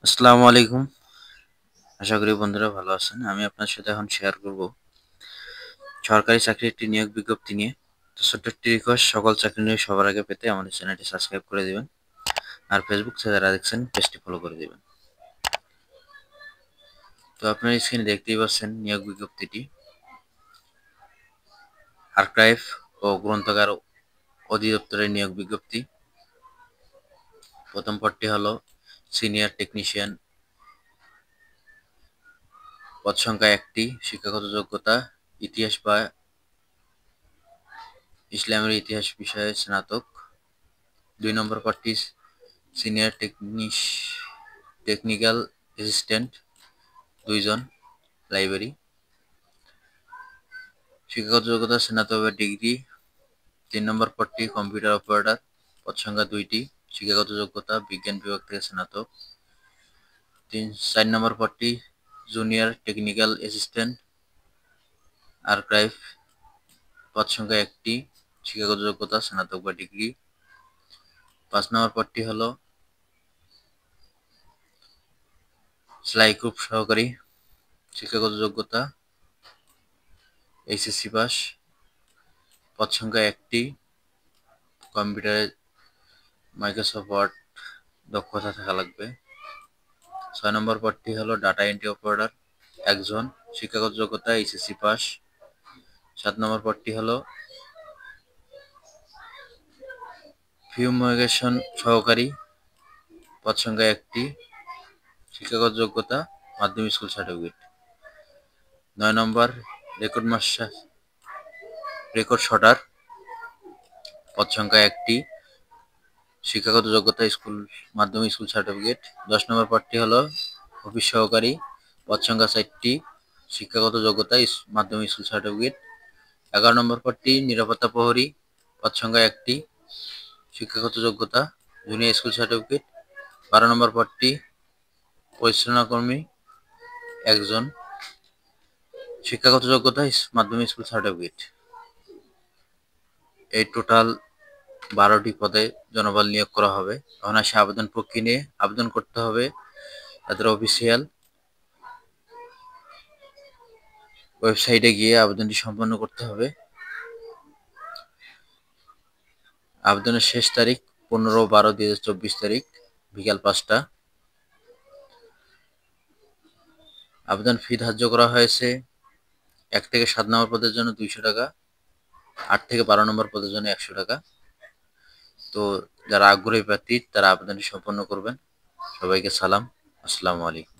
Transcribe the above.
আসসালামু আলাইকুম। আশা করি বন্ধুরা ভালো আছেন। আমি আপনার সাথে এখন শেয়ার করব সরকারি চাকরির একটি নিয়োগ বিজ্ঞপ্তি নিয়ে। তো ছোট্ট একটি রিকোয়েস্ট, সকল চাকরি নিয়ে সবার আগে পেতে আমাদের চ্যানেলটি সাবস্ক্রাইব করে দিবেন। আর ফেসবুক থেকে যারা দেখছেন পেজটি ফলো করে দিবেন। তো আপনার স্ক্রিনে দেখতেই পাচ্ছেন নিয়োগ বিজ্ঞপ্তিটি। আর্কাইভ ও গ্রন্থাগার অধিদপ্তরের নিয়োগ বিজ্ঞপ্তি। প্রথম পদটি হলো সিনিয়র টেকনিশিয়ান, পদ সংখ্যা 1টি, শিক্ষাগত যোগ্যতা ইতিহাস বা ইসলামের ইতিহাস বিষয়ে স্নাতক। 2 নম্বর পদটি সিনিয়র টেকনিক্যাল অ্যাসিস্ট্যান্ট, 2 জন, লাইব্রেরি। শিক্ষাগত যোগ্যতা স্নাতক বা ডিগ্রি। 3 নম্বর পদটি কম্পিউটার অপারেটর, পদ সংখ্যা 2টি, শিক্ষাগত যোগ্যতা বিজ্ঞান বিভাগ থেকে স্নাতক। 4 নম্বর পদটি জুনিয়র টেকনিক্যাল অ্যাসিস্ট্যান্ট, আর্কাইভ, পদ সংখ্যা 1টি, শিক্ষাগত যোগ্যতা স্নাতক বা ডিগ্রি। 5 নম্বর পদটি হলো সেলাই গ্রুপ সহকারী, শিক্ষাগত যোগ্যতা এইচএসসি পাস, পদ সংখ্যা 1টি, কম্পিউটারে মাইক্রোসফট ওয়ার্ড দক্ষতা থাকা লাগবে। 6 নম্বর পদটি হলো ডাটা এন্ট্রি অপারেটর, 1 জন, শিক্ষাগত যোগ্যতা এইচএসসি পাস। 7 নম্বর পদটি হলো ফিউমিগেশন সহকারী, পদ সংখ্যা 1টি, শিক্ষাগত যোগ্যতা মাধ্যমিক স্কুল সার্টিফিকেট। 9 নম্বর রেকর্ড শটার, পদ সংখ্যা 1টি, শিক্ষাগত যোগ্যতা মাধ্যমিক স্কুল সার্টিফিকেট। 10 নম্বর পদটি হলো অফিস সহকারী, পদ সংখ্যা 4টি, শিক্ষাগত যোগ্যতা মাধ্যমিক স্কুল সার্টিফিকেট। 11 নম্বর পদটি নিরাপত্তা প্রহরী, পদ সংখ্যা 1টি, শিক্ষাগত যোগ্যতা জুনিয়র স্কুল সার্টিফিকেট। 12 নম্বর পদটি পরিচ্ছন্নতা কর্মী, 1 জন, শিক্ষাগত যোগ্যতা মাধ্যমিক স্কুল সার্টিফিকেট। এই টোটাল 12টি পদে জনবল নিয়োগ করা হবে। এখন আসে আবেদন প্রক্রিয়া নিয়ে। আবেদন করতে হবে তাদের অফিসিয়াল ওয়েবসাইটে গিয়ে আবেদনটি সম্পন্ন করতে হবে। আবেদনের শেষ তারিখ 15/12/2024 তারিখ বিকাল 5টা। আবেদন ফি ধার্য করা হয়েছে 1 থেকে 7 নম্বর পদের জন্য 200 টাকা, 8 থেকে 12 নম্বর পদের জন্য 100 টাকা। তো যারা আগ্রহী প্রার্থী তারা আবেদনটি সম্পন্ন করবেন। সবাইকে সালাম। আসসালামু আলাইকুম।